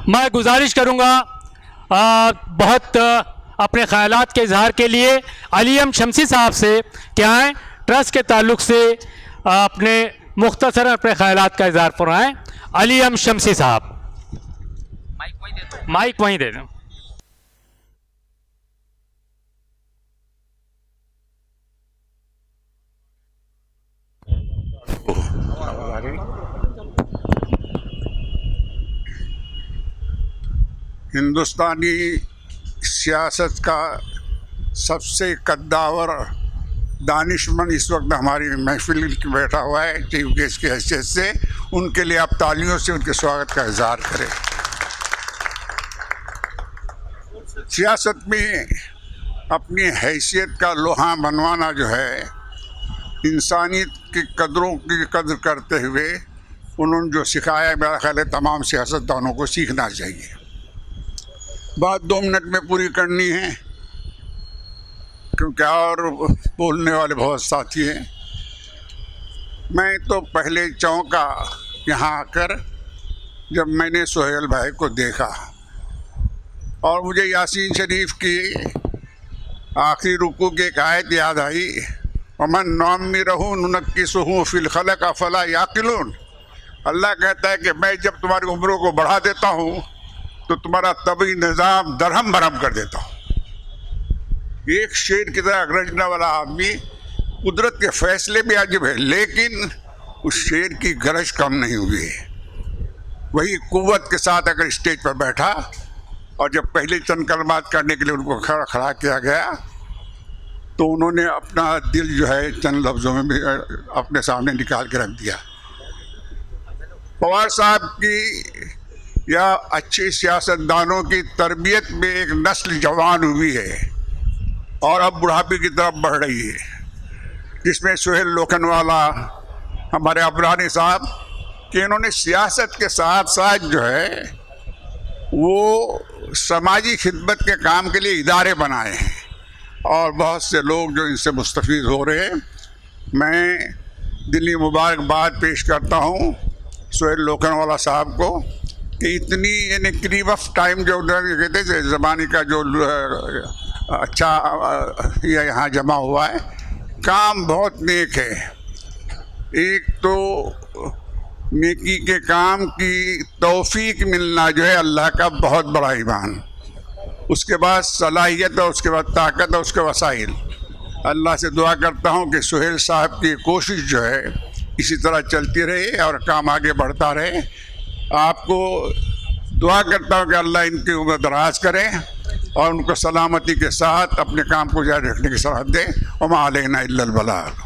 मैं गुजारिश करूँगा बहुत अपने ख़यालात के इजहार के लिए अलीम शमसी साहब से कि आएँ ट्रस्ट के ताल्लुक़ से अपने मुख्तसर अपने ख़यालात का इजहार फरमाएँ। अलीम शमसी साहब, माइक वहीं दे दो। हिंदुस्तानी सियासत का सबसे कद्दावर दानिशमंद इस वक्त हमारी महफिल में बैठा हुआ है चीफ गेस्ट की हैसियत से। उनके लिए आप तालियों से उनके स्वागत का इजहार करें। सियासत में अपनी हैसियत का लोहा मनवाना जो है, इंसानियत की कदरों की कदर करते हुए उन्होंने जो सिखाया है, मेरा ख्याल है तमाम सियासतदानों को सीखना चाहिए। बात 2 मिनट में पूरी करनी है क्योंकि और बोलने वाले बहुत साथी हैं। मैं तो पहले चौंका यहाँ आकर जब मैंने सोहेल भाई को देखा और मुझे यासीन शरीफ की आखिरी रुकू की एक आयत याद आई, वमन नौमी रहूँ नुनक्किसुहु फिल खलक अफला याकिलून। अल्लाह कहता है कि मैं जब तुम्हारी उम्रों को बढ़ा देता हूँ तो तुम्हारा तभी निज़ाम दरहम भरम कर देता हूँ। एक शेर की तरह गरजने वाला आदमी, कुदरत के फैसले भी अजब है लेकिन उस शेर की गरज कम नहीं हुई है। वही कुव्वत के साथ अगर स्टेज पर बैठा और जब पहले चंद कलमात करने के लिए उनको खड़ा किया गया तो उन्होंने अपना दिल जो है चंद लफ्ज़ों में भी अपने सामने निकाल के रख दिया। पवार साहब की या अच्छे सियासतदानों की तरबियत में एक नस्ल जवान हुई है और अब बुढ़ापे की तरफ बढ़ रही है, जिसमें सुहेल लोखनवाला, हमारे अबरानी साहब कि इन्होंने सियासत के साथ साथ जो है वो समाजी खिदमत के काम के लिए इदारे बनाए हैं और बहुत से लोग जो इनसे मुस्तफ़ीद हो रहे हैं। मैं दिली मुबारकबाद पेश करता हूँ सुहेल लोखनवाला साहब को कि इतनी यानी क्रीम ऑफ टाइम जो कहते थे ज़माने का जो अच्छा ये यहाँ जमा हुआ है, काम बहुत नेक है। एक तो नेकी के काम की तौफीक मिलना जो है अल्लाह का बहुत बड़ा ईमान, उसके बाद सलाहियत और उसके बाद ताकत और उसके वसाइल। अल्लाह से दुआ करता हूँ कि सुहेल साहब की कोशिश जो है इसी तरह चलती रहे और काम आगे बढ़ता रहे। आपको दुआ करता हूँ कि अल्लाह इनकी उम्र दराज करें और उनको सलामती के साथ अपने काम को जारी रखने की सलाह दे। वमा अलैना इल्लल बलाग।